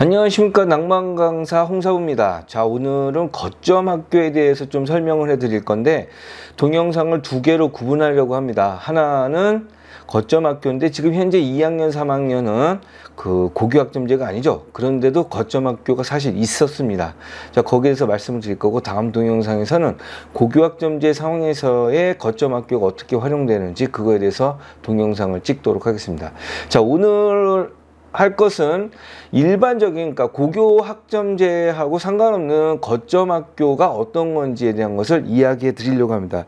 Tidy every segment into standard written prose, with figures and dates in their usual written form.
안녕하십니까, 낭만 강사 홍사부입니다. 자, 오늘은 거점 학교에 대해서 좀 설명을 해 드릴 건데, 동영상을 두 개로 구분하려고 합니다. 하나는 거점 학교인데 지금 현재 2학년 3학년은 그 고교학점제가 아니죠. 그런데도 거점 학교가 사실 있었습니다. 자, 거기에서 말씀을 드릴 거고, 다음 동영상에서는 고교학점제 상황에서의 거점 학교가 어떻게 활용되는지 그거에 대해서 동영상을 찍도록 하겠습니다. 자, 오늘 할 것은 일반적인, 그러니까 고교 학점제하고 상관없는 거점 학교가 어떤 건지에 대한 것을 이야기해 드리려고 합니다.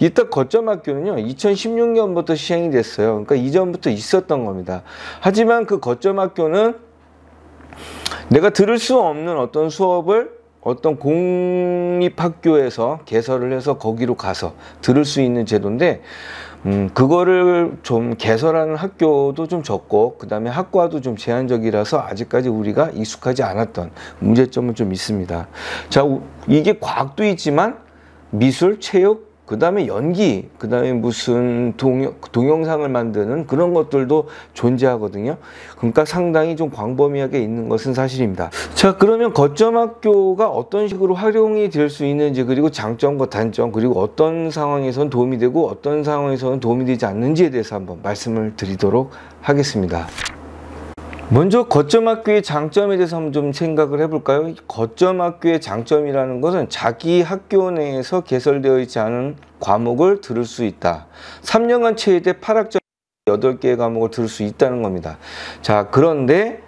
일단 거점 학교는요, 2016년부터 시행이 됐어요. 그러니까 이전부터 있었던 겁니다. 하지만 그 거점 학교는 내가 들을 수 없는 어떤 수업을 어떤 공립학교에서 개설을 해서 거기로 가서 들을 수 있는 제도인데, 그거를 좀 개설하는 학교도 좀 적고, 그 다음에 학과도 좀 제한적이라서 아직까지 우리가 익숙하지 않았던 문제점은 좀 있습니다. 자, 이게 과학도 있지만 미술, 체육, 그 다음에 연기, 그 다음에 무슨 동영상을 만드는 그런 것들도 존재하거든요. 그러니까 상당히 좀 광범위하게 있는 것은 사실입니다. 자, 그러면 거점 학교가 어떤 식으로 활용이 될 수 있는지, 그리고 장점과 단점, 그리고 어떤 상황에서는 도움이 되고 어떤 상황에서는 도움이 되지 않는지에 대해서 한번 말씀을 드리도록 하겠습니다. 먼저 거점 학교의 장점에 대해서 한번 좀 생각을 해볼까요? 거점 학교의 장점이라는 것은 자기 학교 내에서 개설되어 있지 않은 과목을 들을 수 있다. 3년간 최대 8학점 8개의 과목을 들을 수 있다는 겁니다. 자, 그런데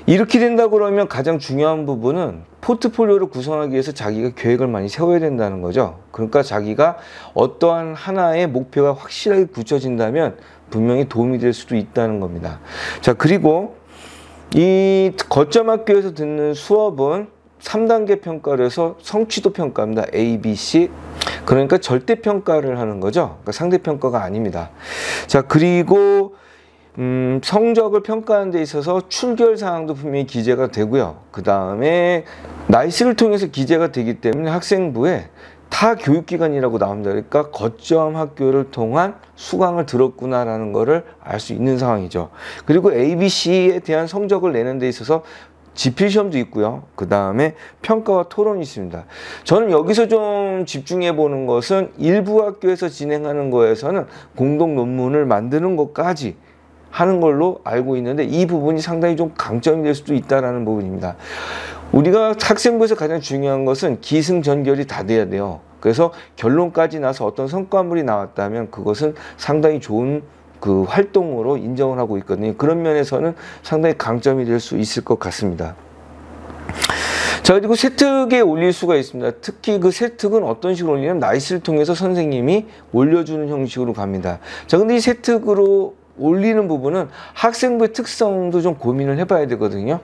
이렇게 된다 그러면 가장 중요한 부분은 포트폴리오를 구성하기 위해서 자기가 계획을 많이 세워야 된다는 거죠. 그러니까 자기가 어떠한 하나의 목표가 확실하게 굳혀진다면 분명히 도움이 될 수도 있다는 겁니다. 자, 그리고 이 거점 학교에서 듣는 수업은 3단계 평가를 해서 성취도 평가입니다. A, B, C. 그러니까 절대 평가를 하는 거죠. 그러니까 상대 평가가 아닙니다. 자, 그리고 성적을 평가하는 데 있어서 출결 사항도 분명히 기재가 되고요. 그 다음에 나이스를 통해서 기재가 되기 때문에 학생부에 타 교육기관이라고 나옵니다. 그러니까 거점 학교를 통한 수강을 들었구나라는 것을 알 수 있는 상황이죠. 그리고 ABC에 대한 성적을 내는 데 있어서 지필시험도 있고요. 그 다음에 평가와 토론이 있습니다. 저는 여기서 좀 집중해 보는 것은 일부 학교에서 진행하는 거에서는 공동 논문을 만드는 것까지 하는 걸로 알고 있는데, 이 부분이 상당히 좀 강점이 될 수도 있다는 부분입니다. 우리가 학생부에서 가장 중요한 것은 기승전결이 다 돼야 돼요. 그래서 결론까지 나서 어떤 성과물이 나왔다면 그것은 상당히 좋은 그 활동으로 인정을 하고 있거든요. 그런 면에서는 상당히 강점이 될 수 있을 것 같습니다. 자, 그리고 세특에 올릴 수가 있습니다. 특히 그 세특은 어떤 식으로 올리냐면 나이스를 통해서 선생님이 올려주는 형식으로 갑니다. 자, 근데 이 세특으로 올리는 부분은 학생부의 특성도 좀 고민을 해봐야 되거든요.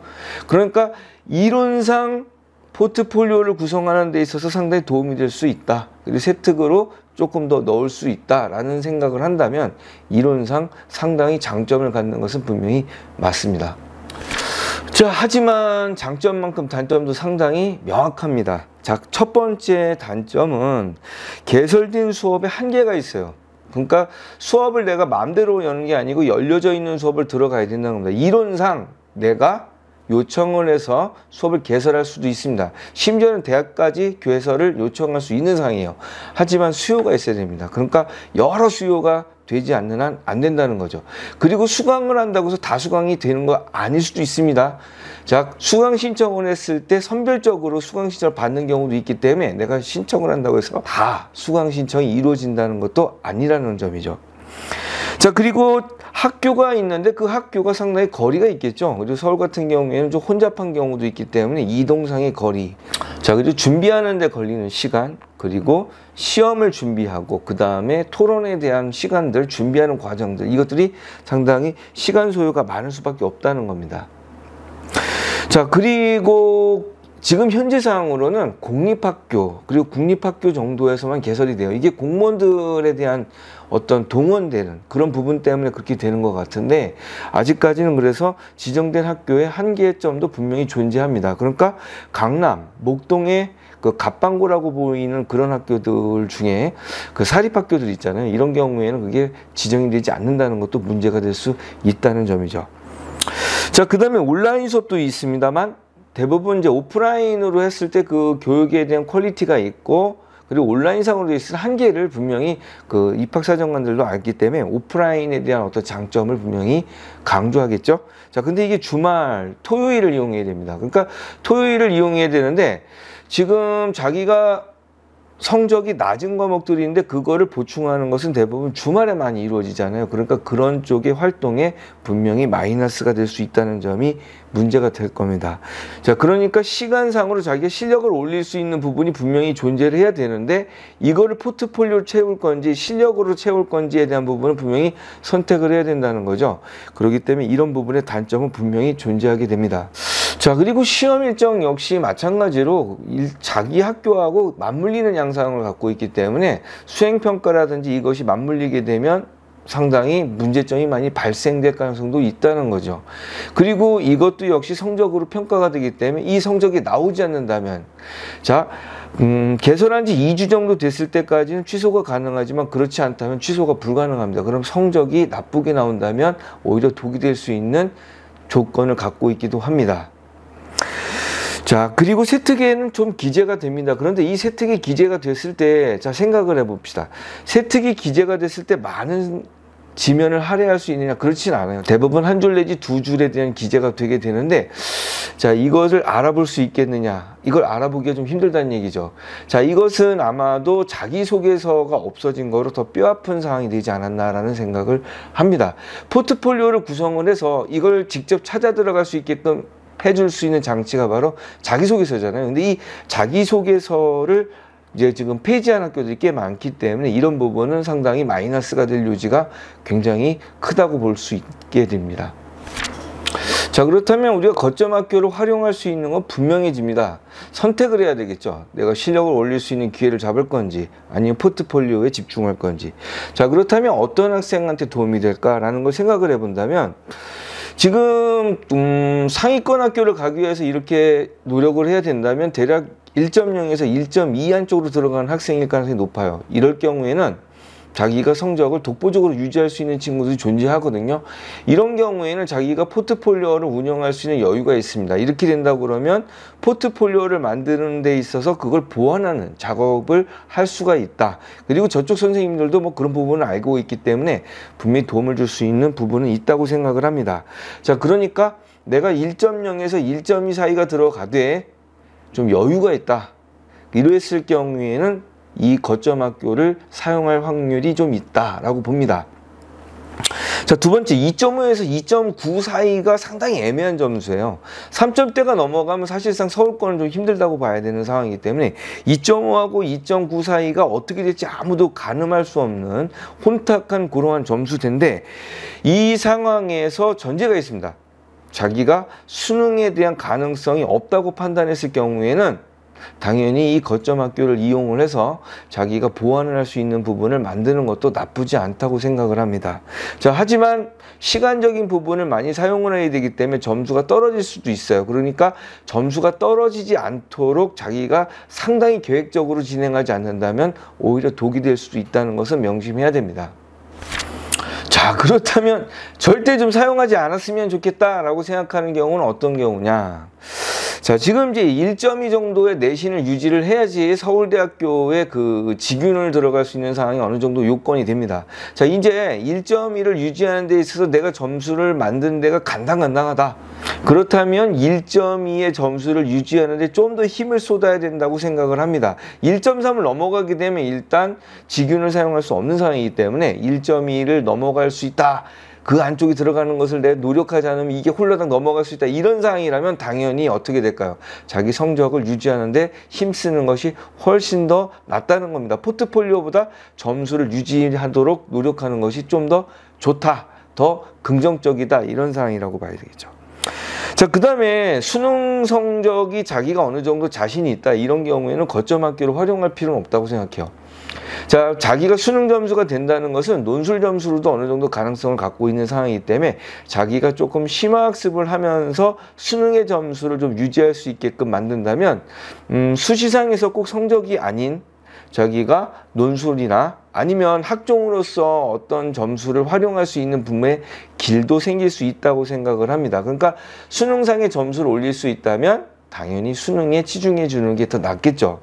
그러니까 이론상 포트폴리오를 구성하는 데 있어서 상당히 도움이 될 수 있다. 그리고 세특으로 조금 더 넣을 수 있다라는 생각을 한다면 이론상 상당히 장점을 갖는 것은 분명히 맞습니다. 자, 하지만 장점만큼 단점도 상당히 명확합니다. 자, 첫 번째 단점은 개설된 수업에 한계가 있어요. 그러니까 수업을 내가 마음대로 여는 게 아니고 열려져 있는 수업을 들어가야 된다는 겁니다. 이론상 내가 요청을 해서 수업을 개설할 수도 있습니다. 심지어는 대학까지 개설을 요청할 수 있는 상황이에요. 하지만 수요가 있어야 됩니다. 그러니까 여러 수요가 되지 않는 한 안 된다는 거죠. 그리고 수강을 한다고 해서 다 수강이 되는 거 아닐 수도 있습니다. 자, 수강 신청을 했을 때 선별적으로 수강 신청을 받는 경우도 있기 때문에 내가 신청을 한다고 해서 다 수강 신청이 이루어진다는 것도 아니라는 점이죠. 자, 그리고 학교가 있는데 그 학교가 상당히 거리가 있겠죠. 그리고 서울 같은 경우에는 좀 혼잡한 경우도 있기 때문에 이동상의 거리. 자, 그리고 준비하는 데 걸리는 시간, 그리고 시험을 준비하고 그 다음에 토론에 대한 시간들, 준비하는 과정들, 이것들이 상당히 시간 소요가 많을 수밖에 없다는 겁니다. 자, 그리고 지금 현재 상황으로는 공립학교 그리고 국립학교 정도에서만 개설이 돼요. 이게 공무원들에 대한 어떤 동원되는 그런 부분 때문에 그렇게 되는 것 같은데, 아직까지는 그래서 지정된 학교에 한계점도 분명히 존재합니다. 그러니까 강남, 목동의 그 갑방고라고 보이는 그런 학교들 중에 그 사립학교들 있잖아요. 이런 경우에는 그게 지정이 되지 않는다는 것도 문제가 될 수 있다는 점이죠. 자, 그 다음에 온라인 수업도 있습니다만 대부분 이제 오프라인으로 했을 때 그 교육에 대한 퀄리티가 있고, 그리고 온라인상으로 있을 한계를 분명히 그 입학사정관들도 알기 때문에 오프라인에 대한 어떤 장점을 분명히 강조하겠죠. 자, 근데 이게 주말, 토요일을 이용해야 됩니다. 그러니까 토요일을 이용해야 되는데 지금 자기가 성적이 낮은 과목들인데 그거를 보충하는 것은 대부분 주말에 많이 이루어지잖아요. 그러니까 그런 쪽의 활동에 분명히 마이너스가 될 수 있다는 점이 문제가 될 겁니다. 자, 그러니까 시간상으로 자기가 실력을 올릴 수 있는 부분이 분명히 존재를 해야 되는데 이거를 포트폴리오로 채울 건지 실력으로 채울 건지에 대한 부분은 분명히 선택을 해야 된다는 거죠. 그렇기 때문에 이런 부분의 단점은 분명히 존재하게 됩니다. 자, 그리고 시험 일정 역시 마찬가지로 자기 학교하고 맞물리는 양상을 갖고 있기 때문에 수행평가라든지 이것이 맞물리게 되면 상당히 문제점이 많이 발생될 가능성도 있다는 거죠. 그리고 이것도 역시 성적으로 평가가 되기 때문에 이 성적이 나오지 않는다면, 자, 개설한 지 2주 정도 됐을 때까지는 취소가 가능하지만 그렇지 않다면 취소가 불가능합니다. 그럼 성적이 나쁘게 나온다면 오히려 독이 될 수 있는 조건을 갖고 있기도 합니다. 자, 그리고 세특에는 좀 기재가 됩니다. 그런데 이 세특이 기재가 됐을 때, 자, 생각을 해봅시다. 세특이 기재가 됐을 때 많은 지면을 할애할 수 있느냐? 그렇진 않아요. 대부분 한 줄 내지 두 줄에 대한 기재가 되게 되는데, 자, 이것을 알아볼 수 있겠느냐? 이걸 알아보기가 좀 힘들다는 얘기죠. 자, 이것은 아마도 자기소개서가 없어진 거로 더 뼈아픈 상황이 되지 않았나라는 생각을 합니다. 포트폴리오를 구성을 해서 이걸 직접 찾아 들어갈 수 있게끔 해줄 수 있는 장치가 바로 자기소개서잖아요. 근데 이 자기소개서를 이제 지금 폐지한 학교들이 꽤 많기 때문에 이런 부분은 상당히 마이너스가 될 요지가 굉장히 크다고 볼 수 있게 됩니다. 자, 그렇다면 우리가 거점 학교를 활용할 수 있는 건 분명해집니다. 선택을 해야 되겠죠. 내가 실력을 올릴 수 있는 기회를 잡을 건지 아니면 포트폴리오에 집중할 건지. 자, 그렇다면 어떤 학생한테 도움이 될까라는 걸 생각을 해본다면, 지금 상위권 학교를 가기 위해서 이렇게 노력을 해야 된다면 대략 1.0에서 1.2 안쪽으로 들어가는 학생일 가능성이 높아요. 이럴 경우에는 자기가 성적을 독보적으로 유지할 수 있는 친구들이 존재하거든요. 이런 경우에는 자기가 포트폴리오를 운영할 수 있는 여유가 있습니다. 이렇게 된다고 그러면 포트폴리오를 만드는 데 있어서 그걸 보완하는 작업을 할 수가 있다. 그리고 저쪽 선생님들도 뭐 그런 부분을 알고 있기 때문에 분명히 도움을 줄 수 있는 부분은 있다고 생각을 합니다. 자, 그러니까 내가 1.0에서 1.2 사이가 들어가되 좀 여유가 있다. 이랬을 경우에는 이 거점 학교를 사용할 확률이 좀 있다라고 봅니다. 자, 두 번째, 2.5에서 2.9 사이가 상당히 애매한 점수예요. 3점대가 넘어가면 사실상 서울권은 좀 힘들다고 봐야 되는 상황이기 때문에 2.5하고 2.9 사이가 어떻게 될지 아무도 가늠할 수 없는 혼탁한 그러한 점수대인데, 이 상황에서 전제가 있습니다. 자기가 수능에 대한 가능성이 없다고 판단했을 경우에는 당연히 이 거점 학교를 이용을 해서 자기가 보완을 할 수 있는 부분을 만드는 것도 나쁘지 않다고 생각을 합니다. 자, 하지만 시간적인 부분을 많이 사용을 해야 되기 때문에 점수가 떨어질 수도 있어요. 그러니까 점수가 떨어지지 않도록 자기가 상당히 계획적으로 진행하지 않는다면 오히려 독이 될 수도 있다는 것을 명심해야 됩니다. 자, 그렇다면 절대 좀 사용하지 않았으면 좋겠다라고 생각하는 경우는 어떤 경우냐? 자, 지금 이제 1.2 정도의 내신을 유지를 해야지 서울대학교의 그 직윤을 들어갈 수 있는 상황이 어느 정도 요건이 됩니다. 자, 이제 1.2를 유지하는 데 있어서 내가 점수를 만든 데가 간당간당하다. 그렇다면 1.2의 점수를 유지하는 데 좀 더 힘을 쏟아야 된다고 생각을 합니다. 1.3을 넘어가게 되면 일단 직윤을 사용할 수 없는 상황이기 때문에 1.2를 넘어갈 수 있다. 그 안쪽에 들어가는 것을 내가 노력하지 않으면 이게 홀라당 넘어갈 수 있다. 이런 상황이라면 당연히 어떻게 될까요? 자기 성적을 유지하는데 힘쓰는 것이 훨씬 더 낫다는 겁니다. 포트폴리오보다 점수를 유지하도록 노력하는 것이 좀 더 좋다. 더 긍정적이다. 이런 상황이라고 봐야 되겠죠. 자, 그 다음에 수능 성적이 자기가 어느 정도 자신이 있다. 이런 경우에는 거점 학교를 활용할 필요는 없다고 생각해요. 자, 자기가 수능 점수가 된다는 것은 논술 점수로도 어느 정도 가능성을 갖고 있는 상황이기 때문에 자기가 조금 심화학습을 하면서 수능의 점수를 좀 유지할 수 있게끔 만든다면 수시상에서 꼭 성적이 아닌 자기가 논술이나 아니면 학종으로서 어떤 점수를 활용할 수 있는 분야의 길도 생길 수 있다고 생각을 합니다. 그러니까 수능상의 점수를 올릴 수 있다면 당연히 수능에 치중해 주는 게 더 낫겠죠.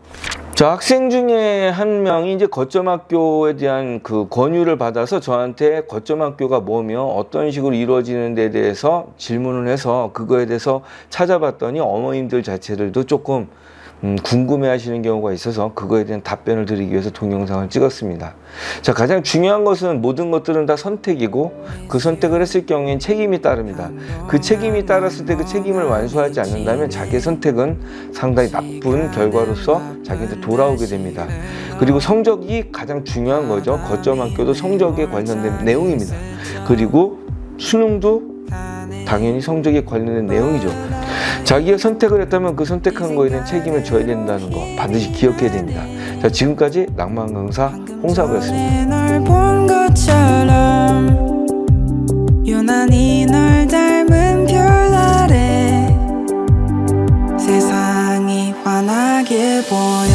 자, 학생 중에 한 명이 이제 거점학교에 대한 그 권유를 받아서 저한테 거점학교가 뭐며 어떤 식으로 이루어지는 데 대해서 질문을 해서 그거에 대해서 찾아봤더니 어머님들 자체들도 조금 궁금해 하시는 경우가 있어서 그거에 대한 답변을 드리기 위해서 동영상을 찍었습니다. 자, 가장 중요한 것은 모든 것들은 다 선택이고 그 선택을 했을 경우엔 책임이 따릅니다. 그 책임이 따랐을 때 그 책임을 완수하지 않는다면 자기의 선택은 상당히 나쁜 결과로서 자기한테 돌아오게 됩니다. 그리고 성적이 가장 중요한 거죠. 거점학교도 성적에 관련된 내용입니다. 그리고 수능도 당연히 성적에 관련된 내용이죠. 자기가 선택을 했다면 그 선택한 거에 대한 책임을 져야 된다는 거 반드시 기억해야 됩니다. 자, 지금까지 낭만 강사 홍사부였습니다. 유난히 널 닮은 별 아래 세상이 환하게 보여.